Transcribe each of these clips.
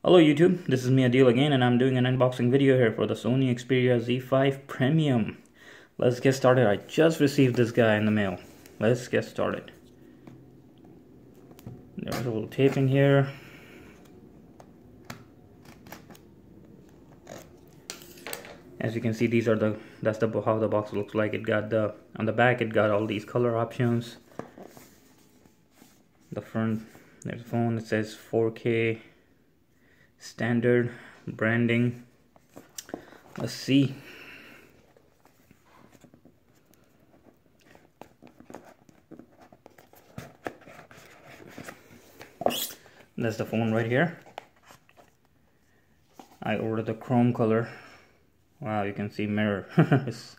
Hello YouTube, this is me Adil again, and I'm doing an unboxing video here for the Sony Xperia Z5 Premium. Let's get started. I just received this guy in the mail. Let's get started. There's a little tape in here. As you can see, that's how the box looks like. It got on the back, it got all these color options. The front, there's a phone that says 4K standard branding. Let's see. That's the phone right here. I ordered the chrome color. Wow, you can see mirror. It's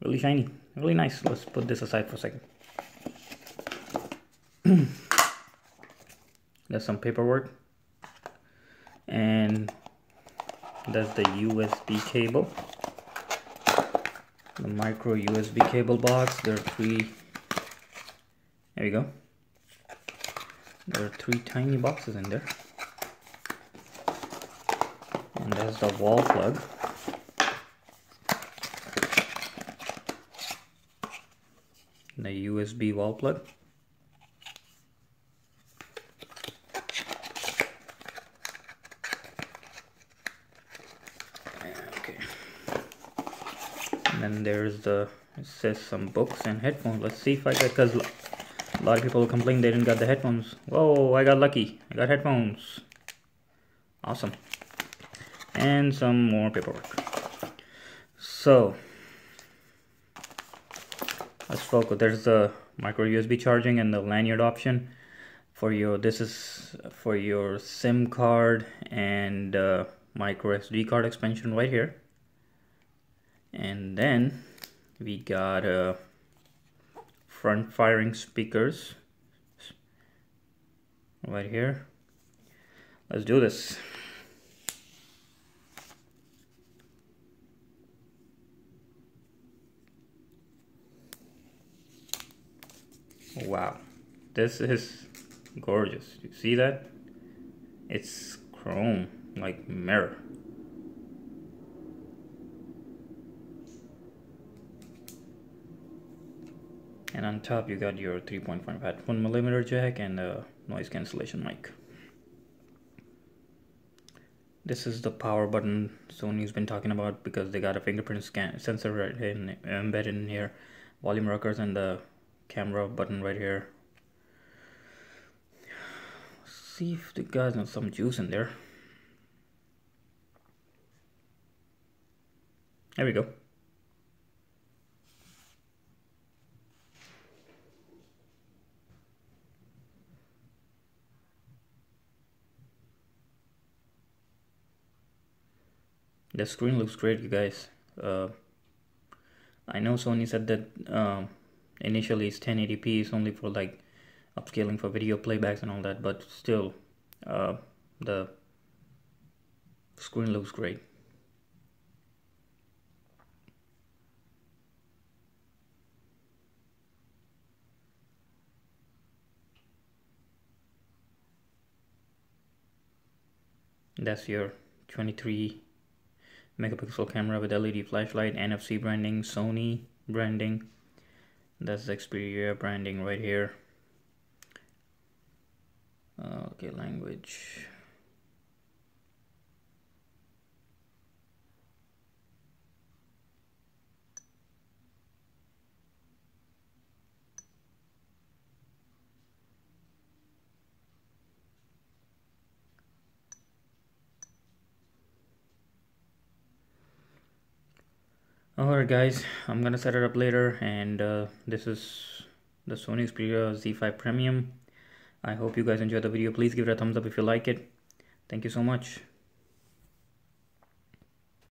really shiny, really nice. Let's put this aside for a second. There's some paperwork, and that's the USB cable, the micro USB cable box. There are three. There you go. There are three tiny boxes in there, and there's the wall plug. The USB wall plug. Okay. And then there's it says some books and headphones. Let's see if I get, because a lot of people complain they didn't get the headphones. Whoa, I got lucky. I got headphones. Awesome. And some more paperwork. So let's focus. There's the micro USB charging and the lanyard option for your, this is for your SIM card and micro SD card expansion right here. And then we got front firing speakers right here. Let's do this. Wow, this is gorgeous. You see that? It's chrome, like mirror. And on top you got your 3.5mm jack and a noise cancellation mic. This is the power button Sony's been talking about, because they got a fingerprint sensor right embedded in here, volume rockers, and the camera button right here. Let's see if the guy's got some juice in there. There we go. The screen looks great, you guys. I know Sony said that initially it's 1080p, it's only for like upscaling for video playbacks and all that, but still the screen looks great. That's your 23 megapixel camera with LED flashlight, NFC branding, Sony branding. That's the Xperia branding right here. Okay, language. Alright guys, I'm gonna set it up later, and this is the Sony Xperia Z5 Premium. I hope you guys enjoyed the video. Please give it a thumbs up if you like it. Thank you so much.